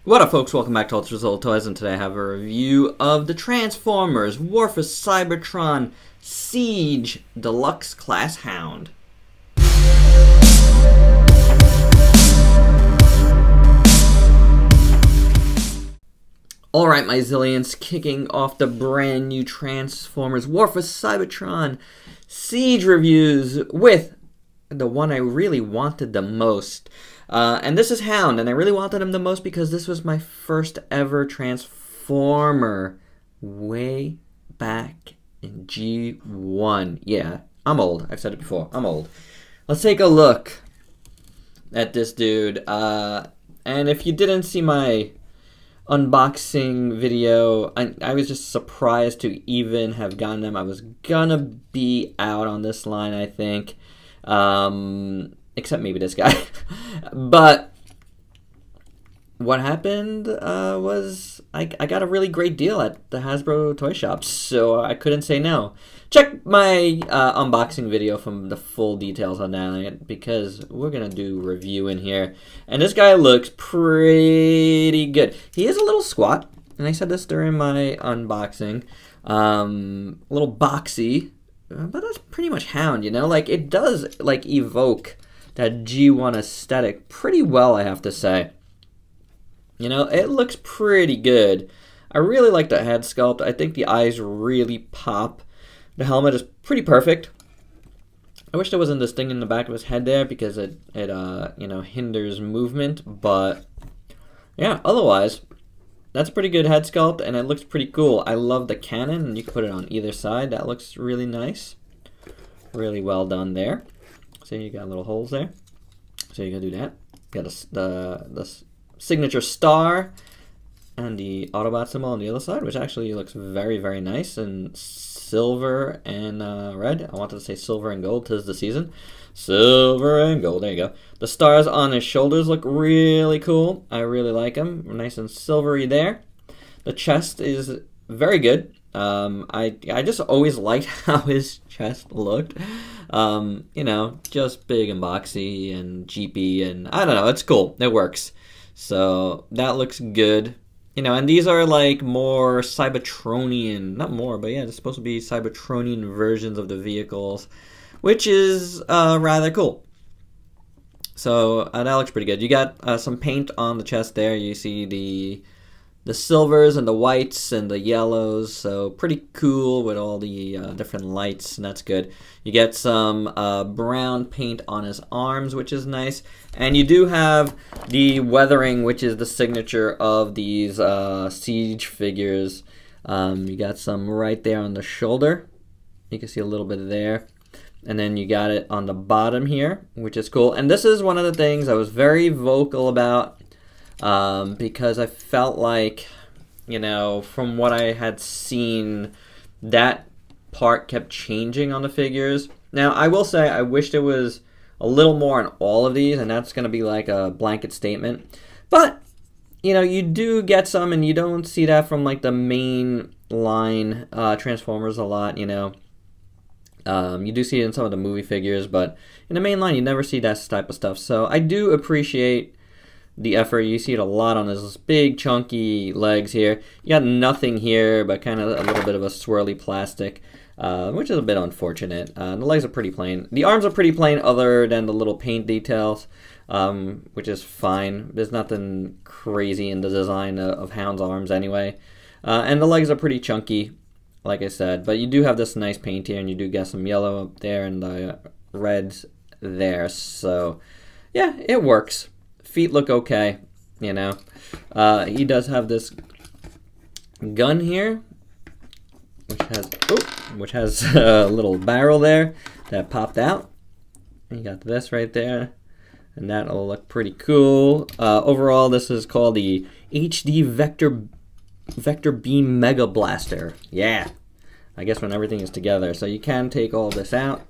What up, folks? Welcome back to Ultrazilla Toys, and today I have a review of the Transformers War for Cybertron Siege Deluxe Class Hound. Alright, my zillions, kicking off the brand new Transformers War for Cybertron Siege reviews with the one I really wanted the most. And this is Hound, and I really wanted him the most because this was my first ever Transformer way back in G1. Yeah, I'm old. I've said it before. I'm old. Let's take a look at this dude. And if you didn't see my unboxing video, I was just surprised to even have gotten him. I was gonna be out on this line, I think. Except maybe this guy. But what happened was I got a really great deal at the Hasbro toy shop, so I couldn't say no. Check my unboxing video from the full details on that, because we're going to do review in here. And this guy looks pretty good. He is a little squat, and I said this during my unboxing. A little boxy, but that's pretty much Hound, you know? Like, it does, like, evoke that G1 aesthetic pretty well, I have to say. You know, it looks pretty good. I really like the head sculpt. I think the eyes really pop. The helmet is pretty perfect. I wish there wasn't this thing in the back of his head there, because it you know, hinders movement. But yeah, otherwise, that's a pretty good head sculpt, and it looks pretty cool. I love the cannon, and you can put it on either side. That looks really nice. Really well done there. So you got little holes there. So you can do that. You got the signature star and the Autobot symbol on the other side, which actually looks very, very nice in silver and red. I wanted to say silver and gold. 'Tis the season. Silver and gold. There you go. The stars on his shoulders look really cool. I really like them. Nice and silvery there. The chest is very good. I just always liked how his chest looked. You know, just big and boxy and jeepy, and I don't know, it's cool. It works. So that looks good. You know, and these are like more Cybertronian, not more, but yeah, it's supposed to be Cybertronian versions of the vehicles, which is rather cool. So that looks pretty good. You got some paint on the chest there. You see the silvers and the whites and the yellows, so pretty cool with all the different lights, and that's good. You get some brown paint on his arms, which is nice, and you do have the weathering, which is the signature of these Siege figures. You got some right there on the shoulder. You can see a little bit there. And then you got it on the bottom here, which is cool. And this is one of the things I was very vocal about, because I felt like, you know, from what I had seen, that part kept changing on the figures. Now, I will say I wish there was a little more on all of these, and that's going to be like a blanket statement. But, you know, you do get some, and you don't see that from like the main line Transformers a lot, you know. You do see it in some of the movie figures, but in the main line, you never see that type of stuff. So I do appreciate the effort. You see it a lot on his big chunky legs here. You got nothing here but kind of a little bit of a swirly plastic, which is a bit unfortunate. The legs are pretty plain. The arms are pretty plain other than the little paint details, which is fine. There's nothing crazy in the design of Hound's arms anyway. And the legs are pretty chunky, like I said. But you do have this nice paint here, and you do get some yellow up there and the reds there. So yeah, it works. Feet look okay, you know. He does have this gun here, which has a little barrel there that popped out. You got this right there, and that'll look pretty cool. Overall, this is called the HD Vector Beam Mega Blaster. Yeah, I guess when everything is together. So you can take all this out.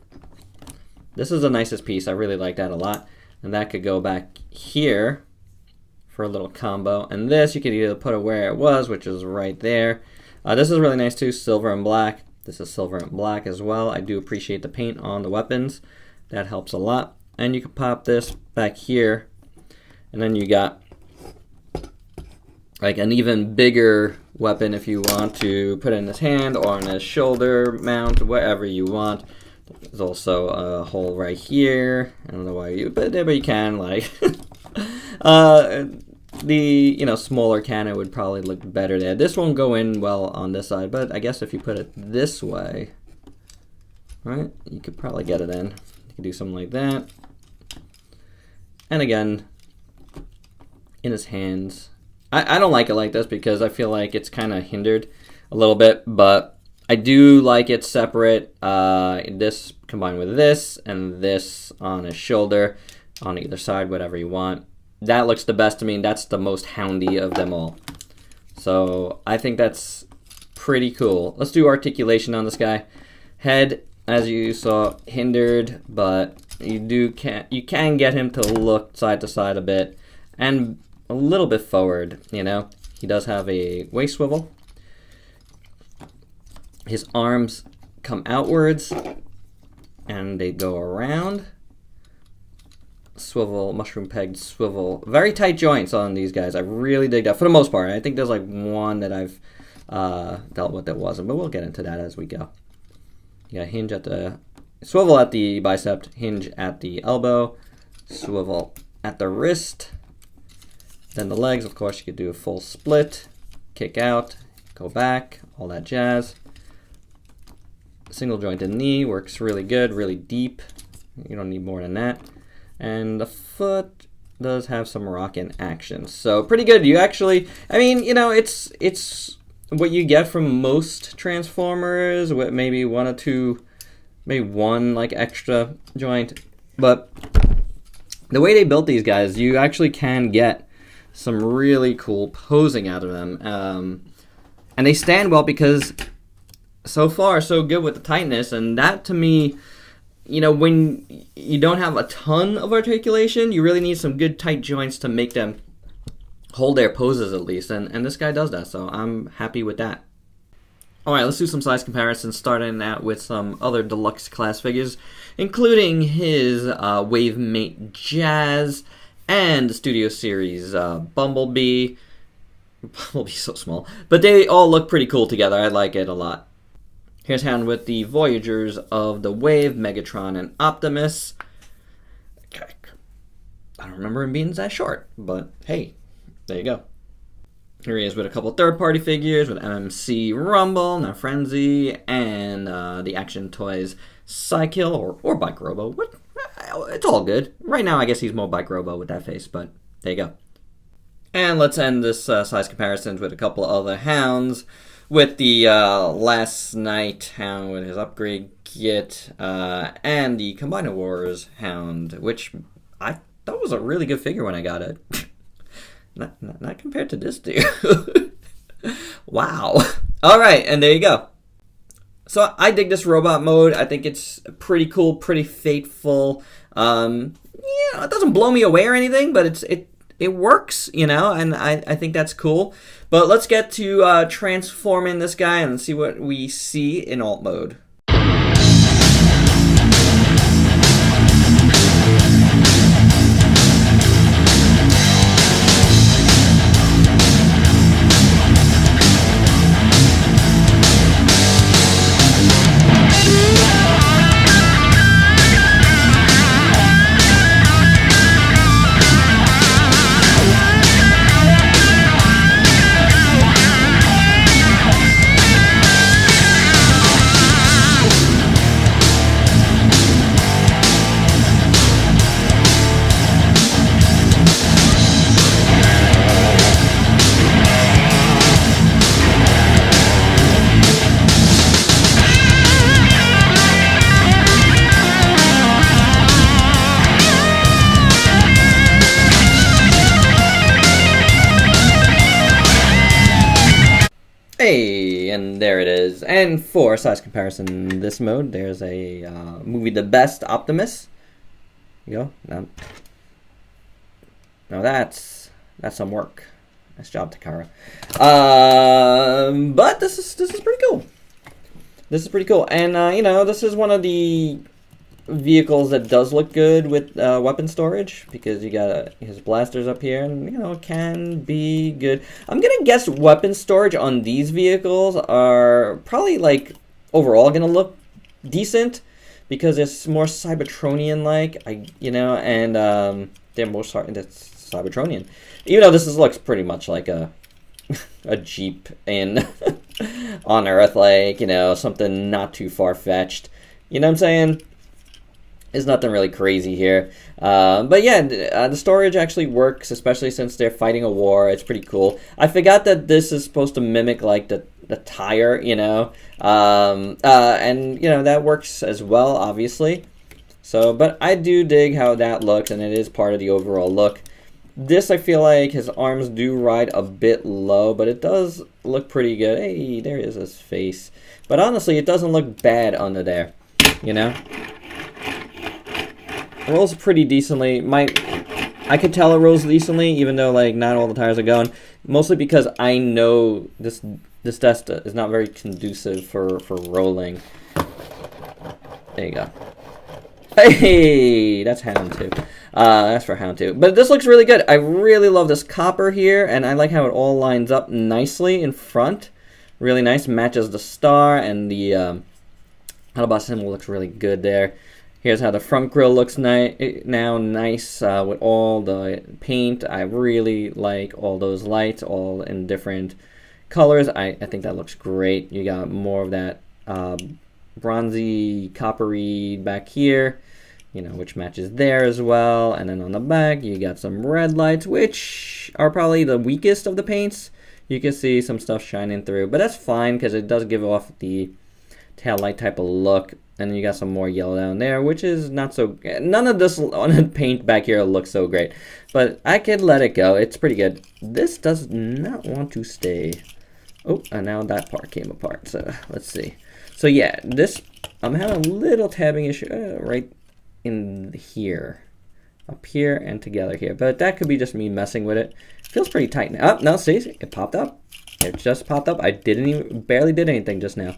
This is the nicest piece. I really like that a lot. And that could go back here for a little combo. And this, you could either put it where it was, which is right there. This is really nice too, silver and black. This is silver and black as well. I do appreciate the paint on the weapons. That helps a lot. And you can pop this back here. And then you got like an even bigger weapon if you want to put it in his hand or on his shoulder mount, wherever you want. There's also a hole right here. I don't know why you, but you can, like. The smaller cannon would probably look better there. This won't go in well on this side, but I guess if you put it this way, right, you could probably get it in. You could do something like that. And again, in his hands. I don't like it like this because I feel like it's kind of hindered a little bit, but I do like it separate. This combined with this and this on his shoulder, on either side, whatever you want. That looks the best to me. That's the most houndy of them all. So I think that's pretty cool. Let's do articulation on this guy. Head, as you saw, hindered, but you can get him to look side to side a bit and a little bit forward. He does have a waist swivel. His arms come outwards and they go around. Swivel, mushroom pegged swivel. Very tight joints on these guys. I really dig that for the most part. I think there's like one that I've dealt with that wasn't, but we'll get into that as we go. You got hinge at the swivel at the bicep, hinge at the elbow, swivel at the wrist. Then the legs, of course, you could do a full split, kick out, go back, all that jazz. Single jointed knee works really good, really deep. You don't need more than that. And the foot does have some rockin' action. So pretty good. You actually, I mean, it's what you get from most Transformers with maybe one or two, maybe one like extra joint. But the way they built these guys, you actually can get some really cool posing out of them. And they stand well because so far so good with the tightness. And that to me, when you don't have a ton of articulation, you really need some good tight joints to make them hold their poses at least. And this guy does that, so I'm happy with that. Alright, let's do some size comparisons, starting out with some other deluxe class figures, including his Wave Mate Jazz and the Studio Series Bumblebee. Bumblebee's so small, but they all look pretty cool together. I like it a lot. Here's Hound with the Voyagers of the Wave, Megatron, and Optimus. I don't remember him being that short, but hey, there you go. Here he is with a couple third-party figures with MMC Rumble, now Frenzy, and the Action Toys Psykill or Bike Robo. It's all good. Right now, I guess he's more Bike Robo with that face, but there you go. And let's end this size comparisons with a couple other Hounds. With the Last Night Hound with his upgrade kit, and the Combiner Wars Hound, which I thought was a really good figure when I got it. not compared to this dude. Wow. All right, and there you go. So I dig this robot mode. I think it's pretty cool, pretty fateful. It doesn't blow me away or anything, but it works, and I think that's cool. But let's get to transforming this guy and see what we see in alt mode. Hey, and there it is. And for size comparison in this mode, there's a movie The Best Optimus. You go. Now that's some work. Nice job, Takara. But this is pretty cool. This is pretty cool. And this is one of the vehicles that does look good with weapon storage, because you got his blasters up here, and you know, it can be good. I'm gonna guess weapon storage on these vehicles are probably like overall gonna look decent, because it's more Cybertronian like, you know, and they're more that's Cybertronian. Even though this looks pretty much like a Jeep in on Earth, like, you know, something not too far-fetched. You know what I'm saying? There's nothing really crazy here. But yeah, the storage actually works, especially since they're fighting a war. It's pretty cool. I forgot that this is supposed to mimic like the tire, you know. And, you know, that works as well, obviously. So, but I do dig how that looks, and it is part of the overall look. This, I feel like his arms do ride a bit low, but it does look pretty good. Hey, there is his face. But honestly, it doesn't look bad under there, you know? It rolls pretty decently. I could tell it rolls decently, even though like not all the tires are going. Mostly because I know this test is not very conducive for rolling. There you go. Hey, that's Hound 2. That's for Hound 2. But this looks really good. I really love this copper here, and I like how it all lines up nicely in front. Really nice. Matches the star, and the Autobot symbol looks really good there. Here's how the front grille looks now nice with all the paint. I really like all those lights, all in different colors. I think that looks great. You got more of that bronzy, coppery back here, you know, which matches there as well. And then on the back, you got some red lights, which are probably the weakest of the paints. You can see some stuff shining through, but that's fine because it does give off the tail light type of look. And then you got some more yellow down there, which is not so... None of this on the paint back here looks so great. But I could let it go. It's pretty good. This does not want to stay. Oh, and now that part came apart. So, let's see. So, yeah, this... I'm having a little tabbing issue right in here. Up here and together here. But that could be just me messing with it. Feels pretty tight now. Oh, no, see? It popped up. It just popped up. I barely did anything just now.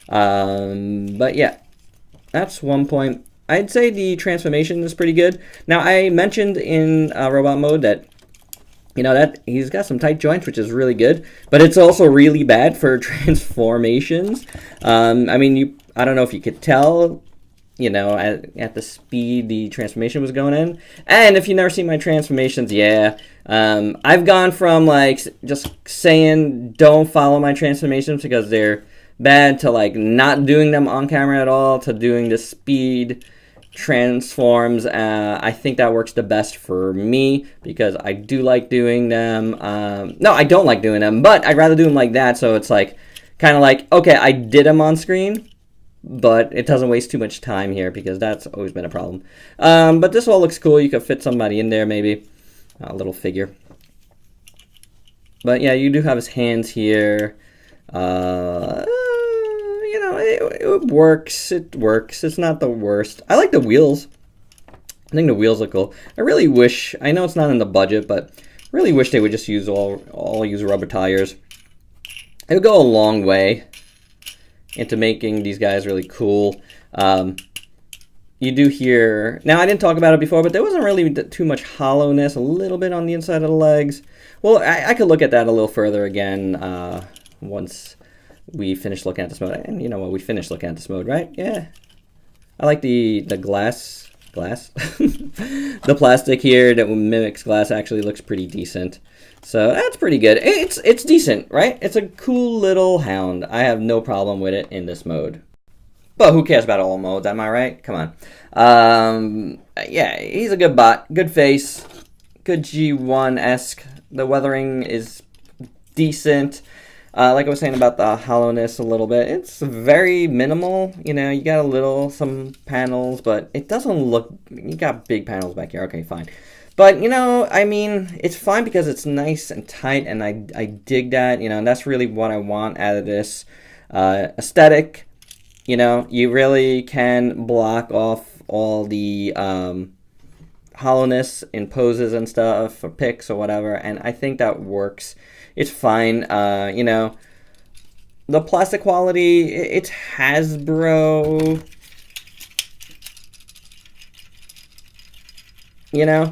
But, yeah. That's one point. I'd say the transformation is pretty good. Now, I mentioned in robot mode that, you know, that he's got some tight joints, which is really good. But it's also really bad for transformations. I mean, I don't know if you could tell, you know, at the speed the transformation was going in. And if you've never seen my transformations, yeah. I've gone from, like, just saying don't follow my transformations because they're bad to like not doing them on camera at all to doing the speed transforms. I think that works the best for me because I do like doing them. No, I don't like doing them, but I'd rather do them like that. So it's like kind of like, okay, I did them on screen, but it doesn't waste too much time here because that's always been a problem. But this all looks cool. You could fit somebody in there, maybe a little figure. But yeah, you do have his hands here. You know, it works. It works. It's not the worst. I like the wheels. I think the wheels look cool. I really wish, I know it's not in the budget, but really wish they would just use all use rubber tires. It would go a long way into making these guys really cool. You do hear, now I didn't talk about it before, but there wasn't really too much hollowness, a little bit on the inside of the legs. Well, I could look at that a little further again once we finish looking at this mode. And you know what, we finished looking at this mode, right? Yeah. I like the glass? The plastic here that mimics glass actually looks pretty decent. So that's pretty good. It's decent, right? It's a cool little hound. I have no problem with it in this mode. But who cares about all modes, am I right? Come on. Yeah, he's a good bot. Good face. Good G1-esque. The weathering is decent. Like I was saying about the hollowness a little bit, it's very minimal. You know, you got some panels, but it doesn't look, you got big panels back here. Okay, fine. But, you know, I mean, it's fine because it's nice and tight, and I dig that, you know, and that's really what I want out of this aesthetic. You know, you really can block off all the hollowness in poses and stuff, or pics or whatever, and I think that works. It's fine. You know, the plastic quality, it's Hasbro. you know,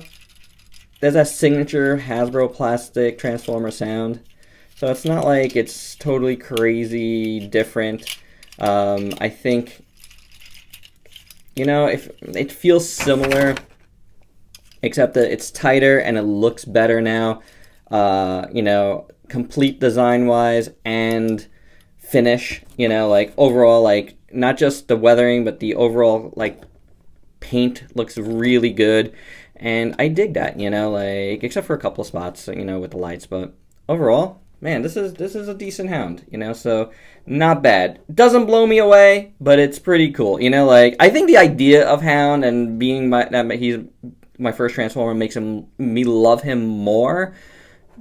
there's that signature Hasbro plastic Transformer sound. So it's not like it's totally crazy different. I think, you know, if it feels similar, except that it's tighter and it looks better now. You know, complete design-wise and finish. You know, like overall, like not just the weathering, but the overall like paint looks really good. And I dig that, you know, like except for a couple of spots, you know, with the lights, but overall, man, this is a decent Hound, you know, so not bad. Doesn't blow me away, but it's pretty cool, you know, like I think the idea of Hound and being he's my first Transformer makes me love him more,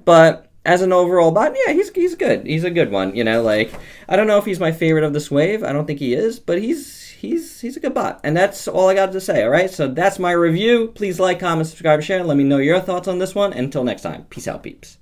but as an overall bot, yeah, he's good. He's a good one, you know, like I don't know if he's my favorite of this wave. I don't think he is, but he's a good bot. And that's all I got to say, all right? So that's my review. Please like, comment, subscribe, share. Let me know your thoughts on this one. Until next time, peace out, peeps.